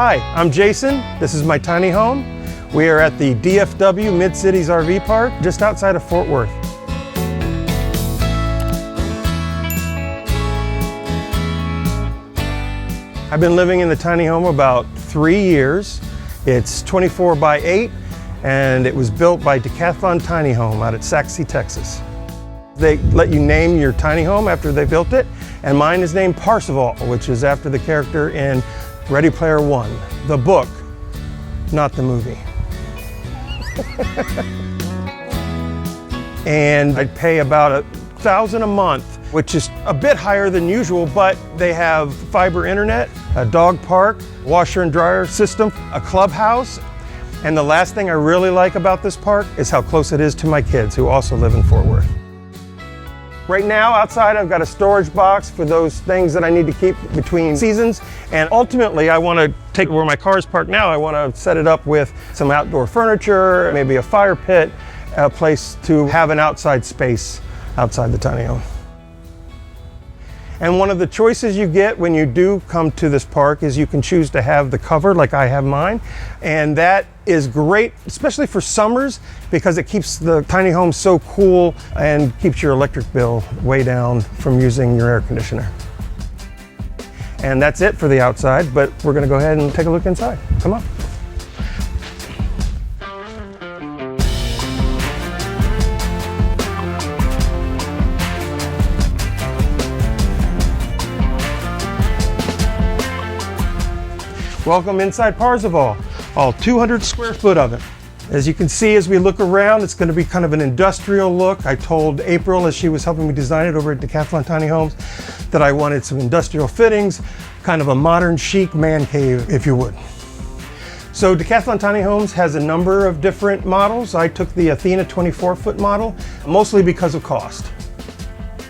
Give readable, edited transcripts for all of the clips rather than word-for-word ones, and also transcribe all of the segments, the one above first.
Hi, I'm Jason. This is my tiny home. We are at the DFW Mid-Cities RV Park just outside of Fort Worth. I've been living in the tiny home about 3 years. It's 24 by 8 and it was built by Decathlon Tiny Home out at Saxe, Texas. They let you name your tiny home after they built it, and mine is named Parzival, which is after the character in Ready Player One, the book, not the movie. And I'd pay about $1,000 a month, which is a bit higher than usual, but they have fiber internet, a dog park, washer and dryer system, a clubhouse, and the last thing I really like about this park is how close it is to my kids who also live in Fort Worth. Right now outside I've got a storage box for those things that I need to keep between seasons, and ultimately I want to take where my car is parked now, I want to set it up with some outdoor furniture, maybe a fire pit, a place to have an outside space outside the tiny home. And one of the choices you get when you do come to this park is you can choose to have the cover like I have mine, and that is great, especially for summers, because it keeps the tiny home so cool and keeps your electric bill way down from using your air conditioner. And that's it for the outside, but we're going to go ahead and take a look inside. Come on. Welcome inside Parzival, all 200 square foot of it. As you can see, as we look around, it's going to be kind of an industrial look. I told April, as she was helping me design it over at Decathlon Tiny Homes, that I wanted some industrial fittings, kind of a modern chic man cave, if you would. So Decathlon Tiny Homes has a number of different models. I took the Athena 24-foot model, mostly because of cost.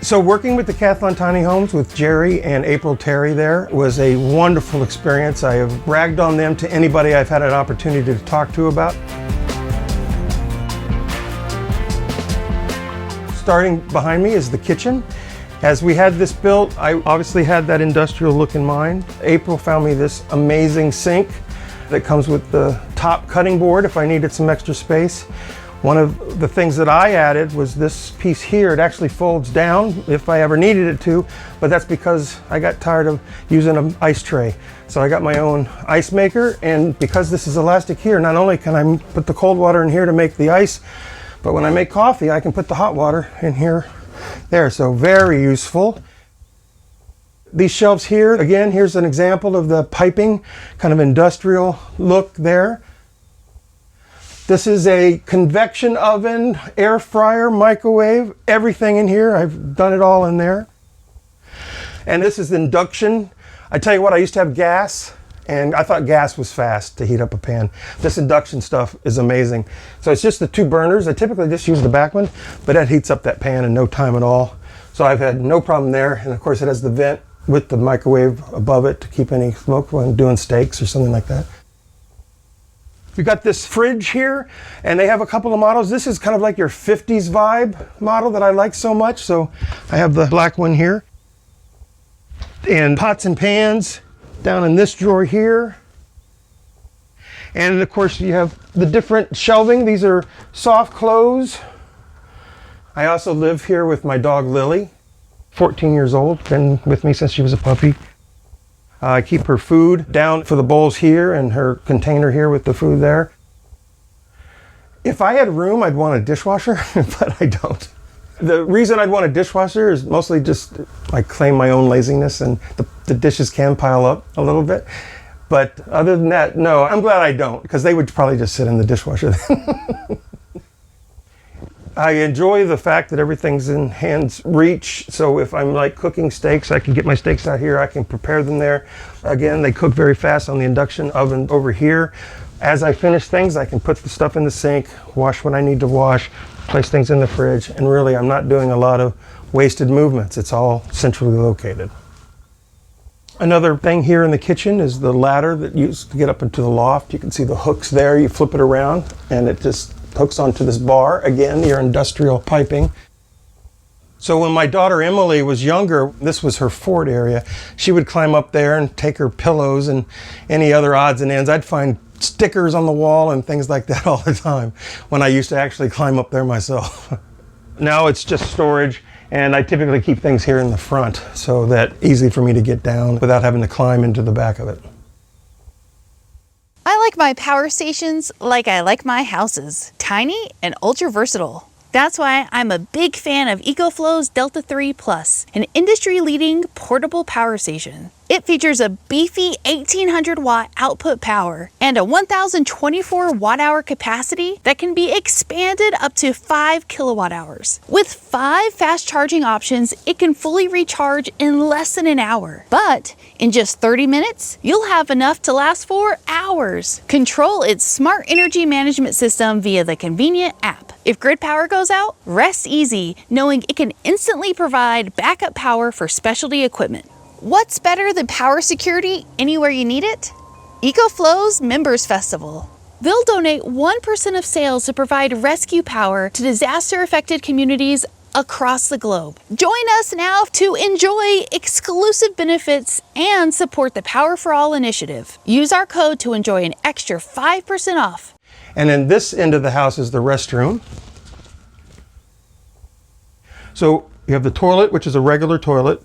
So working with Decathlon Tiny Homes with Jerry and April Terry there was a wonderful experience. I have bragged on them to anybody I've had an opportunity to talk to about. Starting behind me is the kitchen. As we had this built, I obviously had that industrial look in mind. April found me this amazing sink that comes with the top cutting board if I needed some extra space. One of the things that I added was this piece here. It actually folds down if I ever needed it to, but that's because I got tired of using an ice tray. So I got my own ice maker, and because this is elastic here, not only can I put the cold water in here to make the ice, but when I make coffee, I can put the hot water in here, there. So very useful. These shelves here, again, here's an example of the piping, kind of industrial look there. This is a convection oven, air fryer, microwave, everything in here. I've done it all in there. And this is induction. I tell you what, I used to have gas, and I thought gas was fast to heat up a pan. This induction stuff is amazing. So it's just the two burners. I typically just use the back one, but that heats up that pan in no time at all. So I've had no problem there. And of course it has the vent with the microwave above it to keep any smoke when doing steaks or something like that. We've got this fridge here, and they have a couple of models. This is kind of like your 50s vibe model that I like so much. So I have the black one here. And pots and pans down in this drawer here. And of course you have the different shelving. These are soft close. I also live here with my dog Lily, 14 years old, been with me since she was a puppy. I keep her food down for the bowls here and her container here with the food there. If I had room, I'd want a dishwasher, but I don't. The reason I'd want a dishwasher is mostly just I claim my own laziness, and the dishes can pile up a little bit. But other than that, no, I'm glad I don't, because they would probably just sit in the dishwasher. I enjoy the fact that everything's in hand's reach. So if I'm like cooking steaks, I can get my steaks out here, I can prepare them there. Again, they cook very fast on the induction oven over here. As I finish things, I can put the stuff in the sink, wash what I need to wash, place things in the fridge, and really I'm not doing a lot of wasted movements. It's all centrally located. Another thing here in the kitchen is the ladder that you use to get up into the loft. You can see the hooks there. You flip it around and it just hooks onto this bar. Again, your industrial piping. So when my daughter Emily was younger, this was her fort area. She would climb up there and take her pillows and any other odds and ends. I'd find stickers on the wall and things like that all the time when I used to actually climb up there myself. Now it's just storage, and I typically keep things here in the front so that easy for me to get down without having to climb into the back of it. I like my power stations like I like my houses, tiny and ultra versatile. That's why I'm a big fan of EcoFlow's Delta 3 Plus, an industry-leading portable power station. It features a beefy 1800 watt output power and a 1024 watt hour capacity that can be expanded up to 5 kilowatt hours. With 5 fast charging options, it can fully recharge in less than an hour. But in just 30 minutes, you'll have enough to last for hours. Control its smart energy management system via the convenient app. If grid power goes out, rest easy knowing it can instantly provide backup power for specialty equipment. What's better than power security anywhere you need it? EcoFlow's Members Festival. They'll donate 1% of sales to provide rescue power to disaster-affected communities across the globe. Join us now to enjoy exclusive benefits and support the Power for All initiative. Use our code to enjoy an extra 5% off. And then this end of the house is the restroom. So you have the toilet, which is a regular toilet.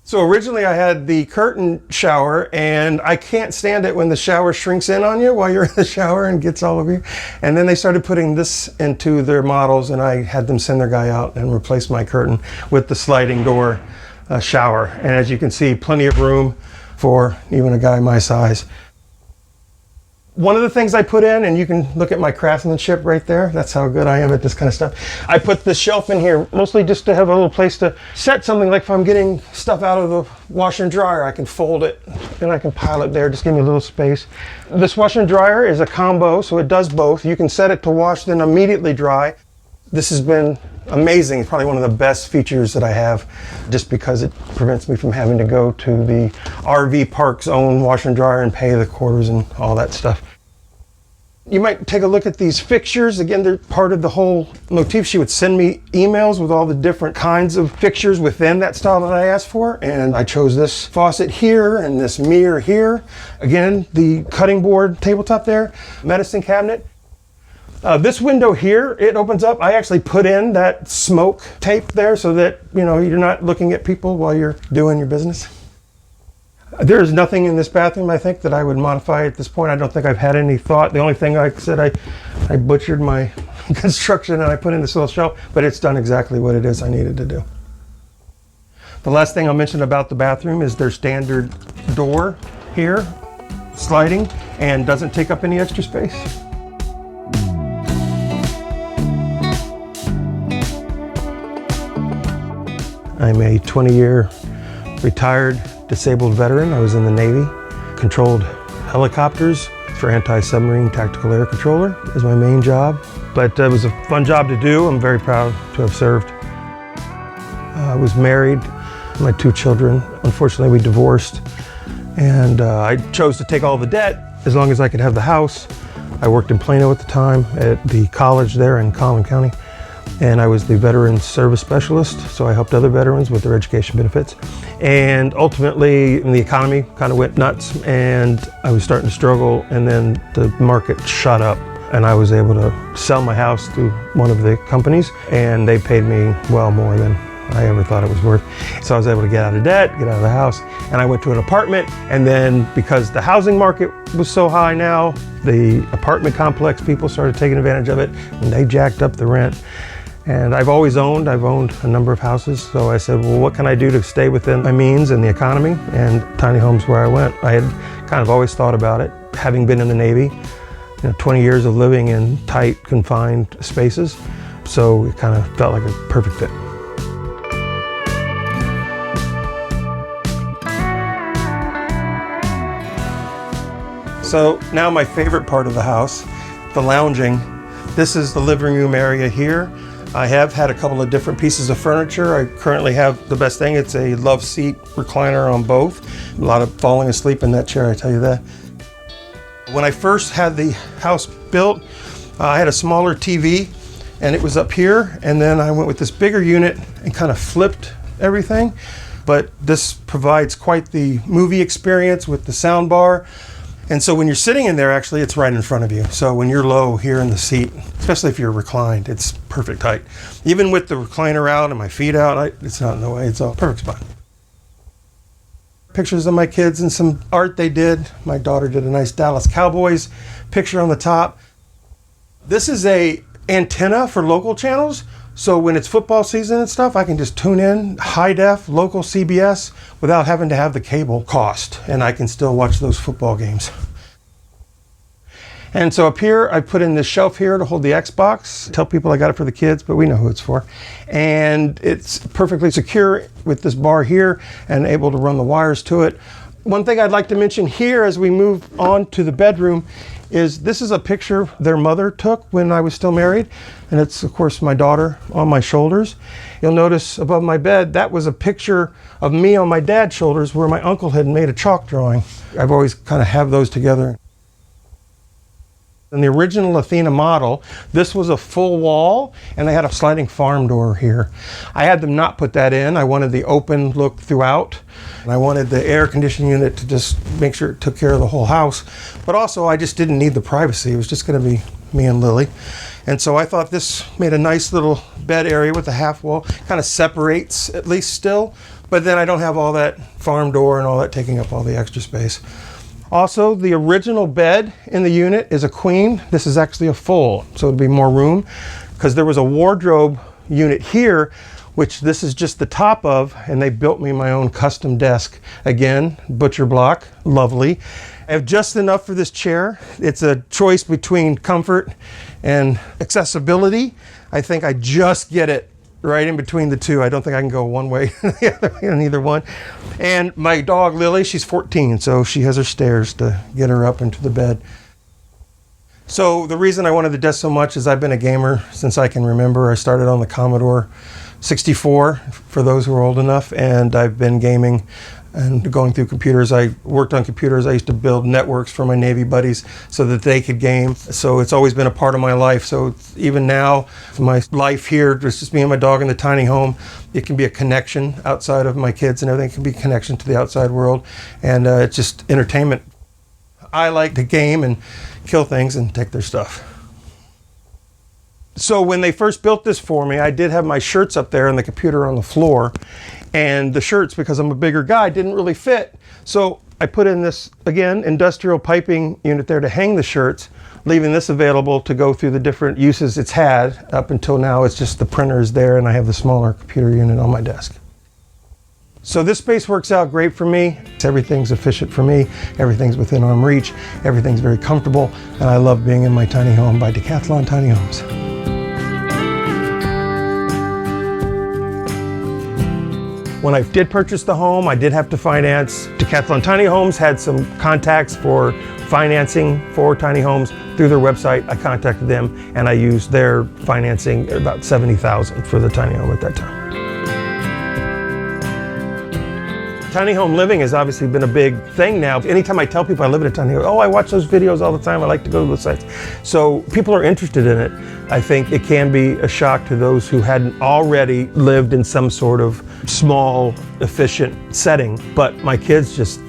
So originally I had the curtain shower, and I can't stand it when the shower shrinks in on you while you're in the shower and gets all over you. And then they started putting this into their models, and I had them send their guy out and replace my curtain with the sliding door shower. And as you can see, plenty of room for even a guy my size. One of the things I put in, and you can look at my craftsmanship right there, that's how good I am at this kind of stuff. I put the shelf in here mostly just to have a little place to set something, like if I'm getting stuff out of the washer and dryer, I can fold it and I can pile it there, just give me a little space. This washer and dryer is a combo, so it does both. You can set it to wash, then immediately dry. This has been amazing. It's probably one of the best features that I have, just because it prevents me from having to go to the RV park's own washer and dryer and pay the quarters and all that stuff. You might take a look at these fixtures. Again, they're part of the whole motif. She would send me emails with all the different kinds of fixtures within that style that I asked for, and I chose this faucet here and this mirror here. Again, the cutting board tabletop there, medicine cabinet. This window here, it opens up. I actually put in that smoke tape there so that, you know, you're not looking at people while you're doing your business. There's nothing in this bathroom, I think, that I would modify at this point. I don't think I've had any thought. The only thing I said, I butchered my construction and I put in this little shelf, but it's done exactly what it is I needed to do. The last thing I'll mention about the bathroom is their standard door here, sliding, and doesn't take up any extra space. I'm a 20-year retired disabled veteran. I was in the Navy, controlled helicopters for anti-submarine tactical air controller is my main job. But it was a fun job to do. I'm very proud to have served. I was married, my 2 children. Unfortunately, we divorced, and I chose to take all the debt as long as I could have the house. I worked in Plano at the time at the college there in Collin County. And I was the veteran service specialist, so I helped other veterans with their education benefits. And ultimately, the economy kind of went nuts, and I was starting to struggle, and then the market shot up, and I was able to sell my house to one of the companies, and they paid me well more than I ever thought it was worth. So I was able to get out of debt, get out of the house, and I went to an apartment. And then because the housing market was so high now, the apartment complex people started taking advantage of it, and they jacked up the rent. And I've owned a number of houses, so I said, well, what can I do to stay within my means and the economy? And tiny homes where I went. I had kind of always thought about it, having been in the Navy, 20 years of living in tight, confined spaces, so it kind of felt like a perfect fit. So now my favorite part of the house, the lounging. This is the living room area here. I have had a couple of different pieces of furniture. I currently have the best thing. It's a love seat recliner on both. A lot of falling asleep in that chair, I tell you that. When I first had the house built, I had a smaller TV, and it was up here, and then I went with this bigger unit and kind of flipped everything. But this provides quite the movie experience with the sound bar. And so when you're sitting in there, actually, it's right in front of you. So when you're low here in the seat, especially if you're reclined, it's perfect height. Even with the recliner out and my feet out, it's not in the way. It's all perfect spot. Pictures of my kids and some art they did. My daughter did a nice Dallas Cowboys picture on the top. This is a antenna for local channels. So when it's football season and stuff, I can just tune in high def, local CBS without having to have the cable cost, and I can still watch those football games. And so up here, I put in this shelf here to hold the Xbox. Tell people I got it for the kids, but we know who it's for. And it's perfectly secure with this bar here and able to run the wires to it. One thing I'd like to mention here as we move on to the bedroom is this is a picture their mother took when I was still married. And it's, of course, my daughter on my shoulders. You'll notice above my bed, that was a picture of me on my dad's shoulders where my uncle had made a chalk drawing. I've always kind of have those together. In the original Athena model, this was a full wall and they had a sliding farm door here. I had them not put that in. I wanted the open look throughout. And I wanted the air conditioning unit to just make sure it took care of the whole house. But also I just didn't need the privacy. It was just going to be me and Lily. And so I thought this made a nice little bed area with a half wall. Kind of separates at least still. But then I don't have all that farm door and all that taking up all the extra space. Also, the original bed in the unit is a queen. This is actually a full, so it'd be more room because there was a wardrobe unit here, which this is just the top of, and they built me my own custom desk. Again, butcher block, lovely. I have just enough for this chair. It's a choice between comfort and accessibility. I think I just get it right in between the two. I don't think I can go one way or the other way on either one. And my dog Lily, she's 14, so she has her stairs to get her up into the bed. So the reason I wanted the desk so much is I've been a gamer since I can remember. I started on the Commodore 64, for those who are old enough, and I've been gaming and going through computers. I worked on computers. I used to build networks for my Navy buddies so that they could game. So it's always been a part of my life. So even now, my life here, just me and my dog in the tiny home, it can be a connection outside of my kids and everything. It can be a connection to the outside world. And it's just entertainment. I like to game and kill things and take their stuff. So when they first built this for me, I did have my shirts up there and the computer on the floor. And the shirts, because I'm a bigger guy, didn't really fit. So I put in this, again, industrial piping unit there to hang the shirts, leaving this available to go through the different uses it's had. Up until now, it's just the printer is there and I have the smaller computer unit on my desk. So this space works out great for me. Everything's efficient for me. Everything's within arm reach. Everything's very comfortable. And I love being in my tiny home by Decathlon Tiny Homes. When I did purchase the home, I did have to finance. Decathlon Tiny Homes had some contacts for financing for tiny homes through their website. I contacted them and I used their financing, about $70,000 for the tiny home at that time. Tiny home living has obviously been a big thing now. Anytime I tell people I live in a tiny home, oh, I watch those videos all the time. I like to go to those sites. So people are interested in it. I think it can be a shock to those who hadn't already lived in some sort of small, efficient setting. But my kids just,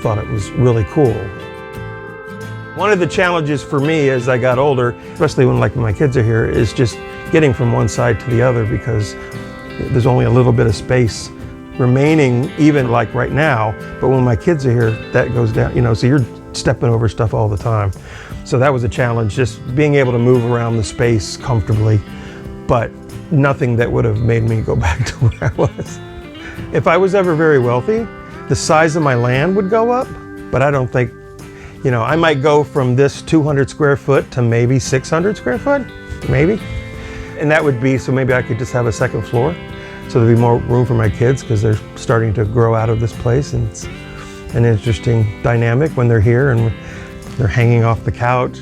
thought it was really cool. One of the challenges for me as I got older, especially when my kids are here, is just getting from one side to the other because there's only a little bit of space remaining, even like right now. But when my kids are here, that goes down, so you're stepping over stuff all the time. So that was a challenge, just being able to move around the space comfortably, but nothing that would have made me go back to where I was. If I was ever very wealthy, the size of my land would go up, but I don't think, I might go from this 200 square foot to maybe 600 square foot, maybe. And that would be, so maybe I could just have a second floor. So there'd be more room for my kids because they're starting to grow out of this place, and it's an interesting dynamic when they're here and they're hanging off the couch.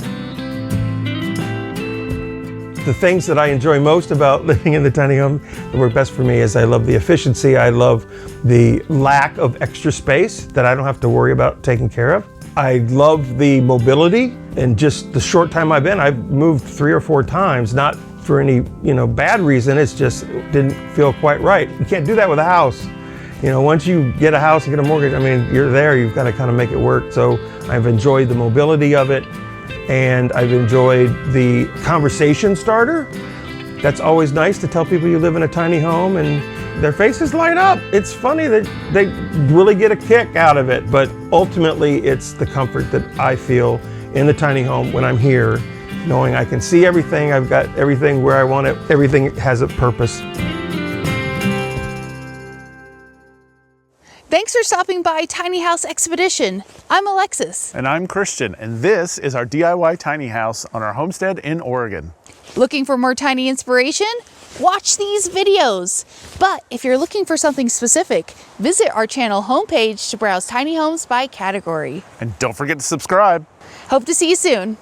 The things that I enjoy most about living in the tiny home that work best for me is I love the efficiency. I love the lack of extra space that I don't have to worry about taking care of. I love the mobility, and just the short time I've been, I've moved 3 or 4 times, not for any, bad reason. It's just didn't feel quite right. You can't do that with a house. Once you get a house and get a mortgage, you're there, you've got to kind of make it work. So I've enjoyed the mobility of it, and I've enjoyed the conversation starter. That's always nice to tell people you live in a tiny home and their faces light up. It's funny that they really get a kick out of it, but ultimately it's the comfort that I feel in the tiny home when I'm here, knowing I can see everything, I've got everything where I want it, everything has a purpose. Thanks for stopping by Tiny House Expedition. I'm Alexis. And I'm Christian, and this is our DIY tiny house on our homestead in Oregon. Looking for more tiny inspiration? Watch these videos. But if you're looking for something specific, visit our channel homepage to browse tiny homes by category. And don't forget to subscribe. Hope to see you soon.